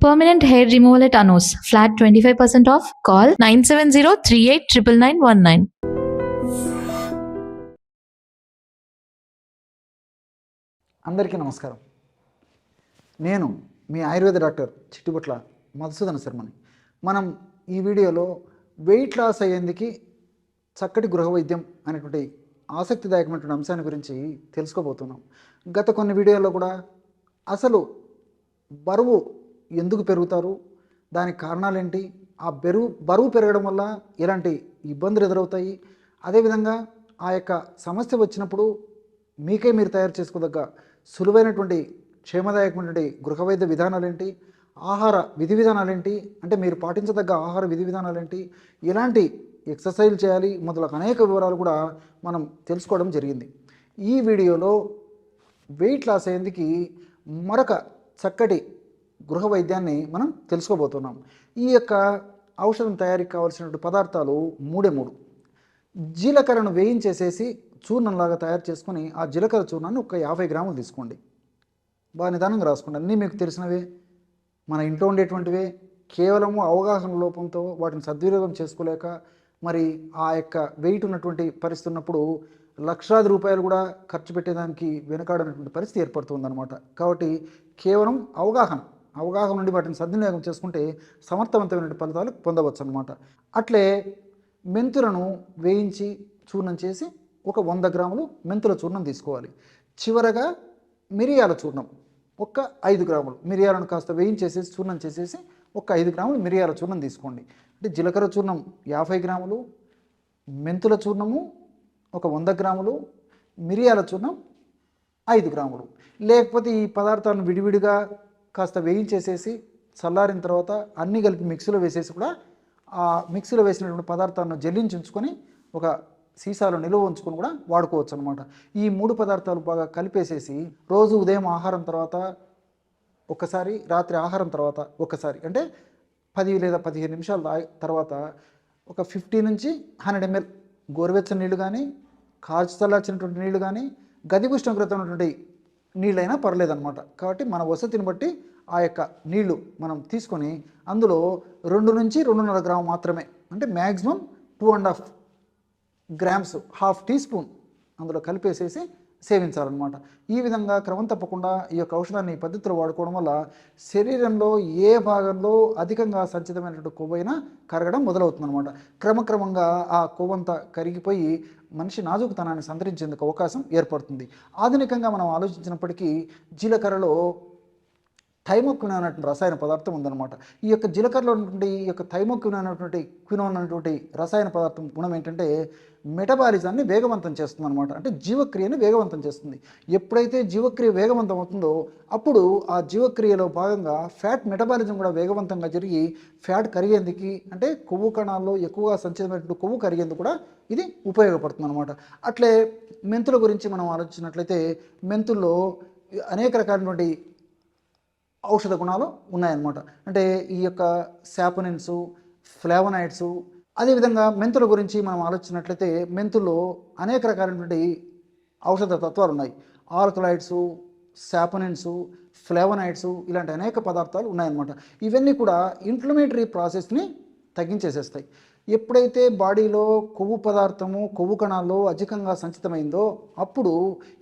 Permanent hair removal at Anos. Flat 25% off. Call 970-389919. అందరికీ నమస్కారం. నేను మీ ఆయుర్వేద డాక్టర్ చిట్టుబట్ల మధుసూదన శర్మని. మనం ఈ వీడియోలో వెయిట్ లాస్ అయ్యేందుకు చక్కటి గృహ వైద్యం అనేటువంటి ఆసక్తిదాయకమైనటువంటి అంశాన్ని గురించి తెలుసుకోబోతున్నాం. గత కొన్ని వీడియోల్లో కూడా అసలు బరువు ఎందుకు పెరుగుతారు, దానికి కారణాలేంటి, ఆ బరువు పెరగడం వల్ల ఎలాంటి ఇబ్బందులు ఎదురవుతాయి, అదేవిధంగా ఆ యొక్క సమస్య వచ్చినప్పుడు మీకే మీరు తయారు చేసుకోదగ్గ సులువైనటువంటి క్షేమదాయకమైనటువంటి గృహవైద్య విధానాలేంటి, ఆహార విధి విధానాలేంటి, అంటే మీరు పాటించదగ్గ ఆహార విధి విధానాలేంటి, ఎలాంటి ఎక్సర్సైజ్ చేయాలి మొదలగు అనేక వివరాలు కూడా మనం తెలుసుకోవడం జరిగింది. ఈ వీడియోలో వెయిట్ లాస్ అయ్యేందుకు మరొక చక్కటి గృహ వైద్యాన్ని మనం తెలుసుకోబోతున్నాం. ఈ యొక్క ఔషధం తయారీకి కావాల్సినటువంటి పదార్థాలు మూడే మూడు. జీలకర్రను వేయించేసేసి చూర్ణంలాగా తయారు చేసుకొని ఆ జీలకర్ర చూర్ణాన్ని ఒక 50 గ్రాములు తీసుకోండి. బాగా నిదానంగా రాసుకోండి. అన్నీ మీకు తెలిసినవే, మన ఇంట్లో ఉండేటువంటివే. కేవలము అవగాహన లోపంతో వాటిని సద్వినియోగం చేసుకోలేక మరి ఆ యొక్క వెయిట్ ఉన్నటువంటి పరిస్థితి ఉన్నప్పుడు లక్షలాది రూపాయలు కూడా ఖర్చు పెట్టేదానికి వెనకాడనటువంటి పరిస్థితి ఏర్పడుతుందన్నమాట. కాబట్టి కేవలం అవగాహన నుండి వాటిని సద్వినియోగం చేసుకుంటే సమర్థవంతమైన ఫలితాలు పొందవచ్చు అన్నమాట. అట్లే మెంతులను వేయించి చూర్ణం చేసి ఒక 100 గ్రాములు మెంతుల చూర్ణం తీసుకోవాలి. చివరగా మిరియాల చూర్ణం ఒక 5 గ్రాములు. మిరియాలను కాస్త వేయించేసేసి చూర్ణం చేసేసి ఒక 5 గ్రాములు మిరియాల చూర్ణం తీసుకోండి. అంటే జీలకర్ర చూర్ణం 50 గ్రాములు, మెంతుల చూర్ణము ఒక 100 గ్రాములు, మిరియాల చూర్ణం 5 గ్రాములు. లేకపోతే ఈ పదార్థాలను విడివిడిగా కాస్త వేయించేసేసి చల్లారిన తర్వాత అన్నీ కలిపి మిక్సీలో వేసేసి కూడా ఆ మిక్సీలో వేసినటువంటి పదార్థాలను జల్లించి ఉంచుకొని ఒక సీసాలో నిలువ ఉంచుకొని కూడా వాడుకోవచ్చు అనమాట. ఈ 3 పదార్థాలు బాగా కలిపేసేసి రోజు ఉదయం ఆహారం తర్వాత ఒకసారి, రాత్రి ఆహారం తర్వాత ఒకసారి, అంటే 10 లేదా 15 నిమిషాల తర్వాత ఒక 50 నుంచి 100 ml గోరువెచ్చని నీళ్ళు కానీ, కాచి చల్లార్చినటువంటి నీళ్ళు కానీ, గది ఉష్ణోగ్రత ఉన్నటువంటి నీళ్ళైనా పర్లేదన్నమాట. కాబట్టి మన వసతిని బట్టి ఆ యొక్క నీళ్లు మనం తీసుకొని అందులో 2 నుంచి 2.5 గ్రాము మాత్రమే, అంటే maximum 2.5 grams, half teaspoon అందులో కలిపేసేసి సేవించాలన్నమాట. ఈ విధంగా క్రమం తప్పకుండా ఈ యొక్క ఔషధాన్ని ఈ పద్ధతిలో వాడుకోవడం వల్ల శరీరంలో ఏ భాగంలో అధికంగా సంచితమైనటువంటి కొవ్వైనా కరగడం మొదలవుతుందన్నమాట. క్రమక్రమంగా ఆ కొవ్వంతా కరిగిపోయి మనిషి నాజుకుతనాన్ని సంతరించేందుకు అవకాశం ఏర్పడుతుంది. ఆధునికంగా మనం ఆలోచించినప్పటికీ జీలకర్రలో థైమోక్విన్ అనేటువంటి రసాయన పదార్థం ఉందన్నమాట. ఈ యొక్క జీలకర్రలో ఉన్నటువంటి ఈ యొక్క థైమోక్విన్ అనేటువంటి రసాయన పదార్థం గుణం ఏంటంటే మెటబాలిజాన్ని వేగవంతం చేస్తుంది అనమాట. అంటే జీవక్రియని వేగవంతం చేస్తుంది. ఎప్పుడైతే జీవక్రియ వేగవంతం అవుతుందో అప్పుడు ఆ జీవక్రియలో భాగంగా ఫ్యాట్ మెటబాలిజం కూడా వేగవంతంగా జరిగి ఫ్యాట్ కరిగేందుకు, అంటే కొవ్వు కణాల్లో ఎక్కువగా సంచితమైనటువంటి కొవ్వు కరిగేందుకు కూడా ఇది ఉపయోగపడుతుంది అనమాట. అట్లే మెంతుల గురించి మనం ఆలోచించినట్లయితే మెంతుల్లో అనేక రకాలైనటువంటి ఔషధ గుణాలు ఉన్నాయన్నమాట. అంటే ఈ యొక్క శాపనిన్స్, ఫ్లావనాయిడ్స్, అదేవిధంగా మెంతుల గురించి మనం ఆలోచించినట్లయితే మెంతుల్లో అనేక రకాలైనటువంటి ఔషధ తత్వాలు ఉన్నాయి. ఆల్కలాయిడ్స్, శాపనిన్స్, ఫ్లావనాయిడ్స్, ఇలాంటి అనేక పదార్థాలు ఉన్నాయన్నమాట. ఇవన్నీ కూడా ఇన్ఫ్లమేటరీ ప్రాసెస్ని తగ్గించేసేస్తాయి. ఎప్పుడైతే బాడీలో కొవ్వు పదార్థము, కొవ్వు కణాల్లో అధికంగా సంచితమైందో అప్పుడు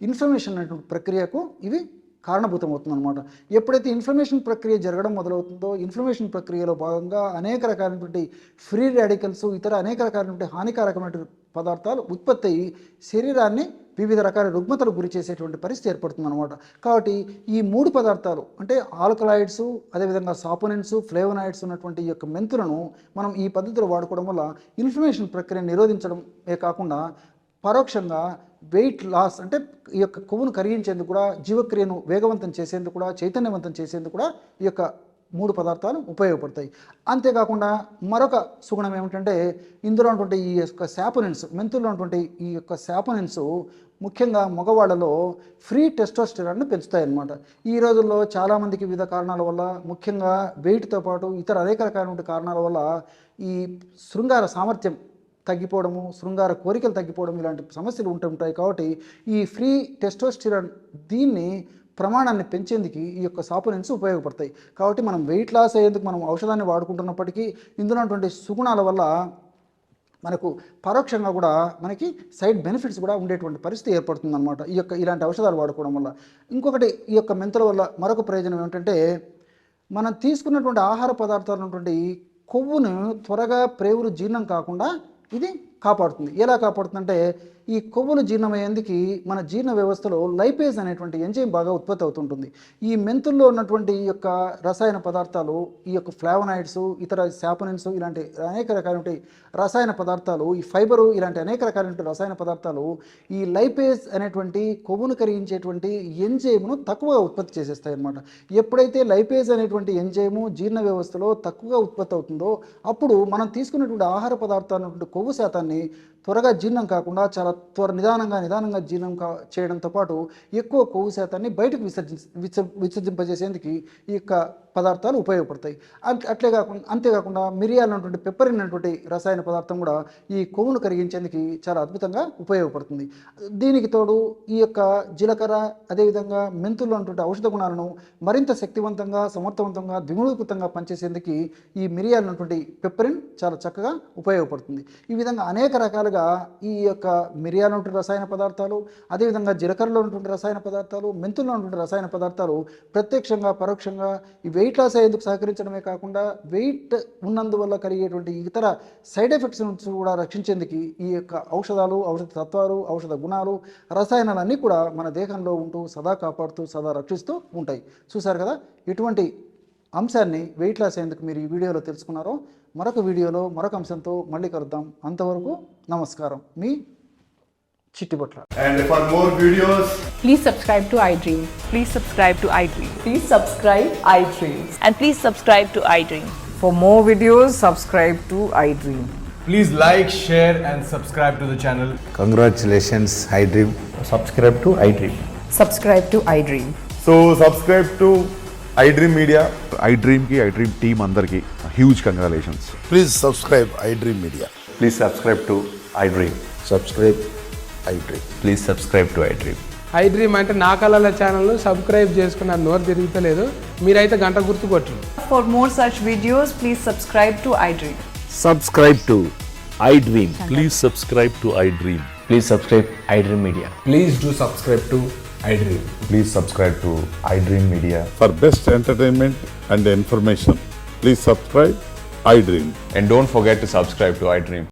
ఇన్ఫ్లమేషన్ అనేటువంటి ప్రక్రియకు ఇవి కారణభూతమవుతుందన్నమాట. ఎప్పుడైతే ఇన్ఫ్లమేషన్ ప్రక్రియ జరగడం మొదలవుతుందో ఇన్ఫ్లమేషన్ ప్రక్రియలో భాగంగా అనేక రకాలైనటువంటి ఫ్రీ రాడికల్స్, ఇతర అనేక రకాలైనటువంటి హానికారకమైన పదార్థాలు ఉత్పత్తి అయ్యి శరీరాన్ని వివిధ రకాల రుగ్మతలకు గురి చేసేటువంటి పరిస్థితి ఏర్పడుతుందన్నమాట. కాబట్టి ఈ 3 పదార్థాలు, అంటే ఆల్కలాయిడ్స్, అదేవిధంగా సాపోనిన్స్, ఫ్లేవనాయిడ్స్ ఉన్నటువంటి ఈ యొక్క మెంతులను మనం ఈ పద్ధతిలో వాడుకోవడం వల్ల ఇన్ఫ్లమేషన్ ప్రక్రియను నిరోధించడమే కాకుండా పరోక్షంగా వెయిట్ లాస్, అంటే ఈ యొక్క కొవ్వును కరిగించేందుకు కూడా, జీవక్రియను వేగవంతం చేసేందుకు కూడా, చైతన్యవంతం చేసేందుకు కూడా ఈ యొక్క 3 పదార్థాలు ఉపయోగపడతాయి. అంతేకాకుండా మరొక సుగుణం ఏమిటంటే ఇందులో ఉన్నటువంటి ఈ యొక్క శాపనిన్స్, మెంతుల్లో ఉన్నటువంటి ఈ యొక్క శాపనిన్స్ ముఖ్యంగా మగవాళ్ళలో ఫ్రీ టెస్టోస్టెరాన్ని పెంచుతాయి అన్నమాట. ఈ రోజుల్లో చాలామందికి వివిధ కారణాల వల్ల, ముఖ్యంగా వెయిట్తో పాటు ఇతర అనేక రకాలైన కారణాల వల్ల ఈ శృంగార సామర్థ్యం తగ్గిపోవడము, శృంగార కోరికలు తగ్గిపోవడం, ఇలాంటి సమస్యలు ఉంటుంటాయి. కాబట్టి ఈ ఫ్రీ టెస్టోస్టిరాన్ దీన్ని ప్రమాణాన్ని పెంచేందుకు ఈ యొక్క సాపునెంట్స్ ఉపయోగపడతాయి. కాబట్టి మనం వెయిట్ లాస్ అయ్యేందుకు మనం ఔషధాన్ని వాడుకుంటున్నప్పటికీ ఇందులో ఉన్నటువంటి సుగుణాల వల్ల మనకు పరోక్షంగా కూడా మనకి సైడ్ బెనిఫిట్స్ కూడా ఉండేటువంటి పరిస్థితి ఏర్పడుతుంది అనమాట ఇలాంటి ఔషధాలు వాడుకోవడం వల్ల. ఇంకొకటి ఈ యొక్క మెంతుల వల్ల మరొక ప్రయోజనం ఏమిటంటే మనం తీసుకున్నటువంటి ఆహార పదార్థాలు ఉన్నటువంటి కొవ్వును త్వరగా ప్రేవులు జీర్ణం కాకుండా ఇది కాపాడుతుంది. ఎలా కాపాడుతుందంటే ఈ కొవ్వులు జీర్ణమయ్యేందుకు మన జీర్ణ వ్యవస్థలో లైపేజ్ అనేటువంటి ఎంజైమ్ బాగా ఉత్పత్తి అవుతుంటుంది. ఈ మెంతుల్లో ఉన్నటువంటి ఈ యొక్క రసాయన పదార్థాలు, ఈ యొక్క ఫ్లావనాయిడ్స్, ఇతర శాపనిన్స్, ఇలాంటి అనేక రకాలైన రసాయన పదార్థాలు, ఈ ఫైబరు, ఇలాంటి అనేక రకాలైన రసాయన పదార్థాలు ఈ లైపేజ్ అనేటువంటి కొవ్వును కరిగించేటువంటి ఎంజైమ్ను తక్కువగా ఉత్పత్తి చేసేస్తాయి అన్నమాట. ఎప్పుడైతే లైపేజ్ అనేటువంటి ఎంజైము జీర్ణ వ్యవస్థలో తక్కువగా ఉత్పత్తి అవుతుందో అప్పుడు మనం తీసుకున్నటువంటి ఆహార పదార్థాలు కొవ్వు శాతాన్ని త్వరగా జీర్ణం కాకుండా చాలా నిదానంగా జీర్ణం చేయడంతో పాటు ఎక్కువ కొవ్వు శాతాన్ని బయటకు విసర్జింపజేసేందుకు ఈ యొక్క పదార్థాలు ఉపయోగపడతాయి. అంతేకాకుండా మిరియాలు ఉన్నటువంటి పెప్పరిన్ అనేటువంటి రసాయన పదార్థం కూడా ఈ కొవ్వును కరిగించేందుకు చాలా అద్భుతంగా ఉపయోగపడుతుంది. దీనికి తోడు ఈ యొక్క జీలకర్ర అదేవిధంగా మెంతుల్లో ఉన్నటువంటి ఔషధ గుణాలను మరింత శక్తివంతంగా, సమర్థవంతంగా, ద్విగుణీకృతంగా పనిచేసేందుకు ఈ మిరియాలు ఉన్నటువంటి పెప్పరిన్ చాలా చక్కగా ఉపయోగపడుతుంది. ఈ విధంగా అనేక రకాలుగా ఈ యొక్క మిరియాలు ఉన్నటువంటి రసాయన పదార్థాలు, అదేవిధంగా జీలకర్రలో ఉన్నటువంటి రసాయన పదార్థాలు, మెంతుల్లో ఉన్నటువంటి రసాయన పదార్థాలు ప్రత్యక్షంగా పరోక్షంగా ఈ వెయిట్ లాస్ అయ్యేందుకు సహకరించడమే కాకుండా వెయిట్ ఉన్నందువల్ల కలిగేటువంటి ఇతర సైడ్ ఎఫెక్ట్స్ నుంచి కూడా రక్షించేందుకు ఈ యొక్క ఔషధాలు, ఔషధ తత్వాలు, ఔషధ గుణాలు, రసాయనాలన్నీ కూడా మన దేహంలో ఉంటూ సదా కాపాడుతూ సదా రక్షిస్తూ ఉంటాయి. చూసారు కదా ఇటువంటి అంశాన్ని వెయిట్ లాస్ అయ్యేందుకు మీరు ఈ వీడియోలో తెలుసుకున్నారో. మరొక వీడియోలో మరొక అంశంతో మళ్ళీ కలుద్దాం. అంతవరకు నమస్కారం. మీ Chittibotla. And for more videos, Please subscribe to iDream. Please subscribe to iDream. Please subscribe iDream. And please subscribe to iDream. For more videos, subscribe to iDream. please like, share and subscribe to the channel. Congratulations, iDream. subscribe to iDream. Subscribe to iDream. So subscribe to iDream Media. iDream team అందరికి huge congratulations. Please subscribe iDream Media. Please subscribe to iDream. Subscribe iDream. Please subscribe to iDream. iDream అంటే నా కళల ఛానల్ను subscribe చేసుకున్న నోరు తిరుగుతలేదు, మీరైతే గంట గుర్తు కొట్టండి. For more such videos, please subscribe to iDream. Subscribe to iDream. Please subscribe to iDream. Please subscribe iDream Media. Please do subscribe to iDream. Please subscribe to iDream Media. For best entertainment and information, please subscribe iDream. And don't forget to subscribe to iDream.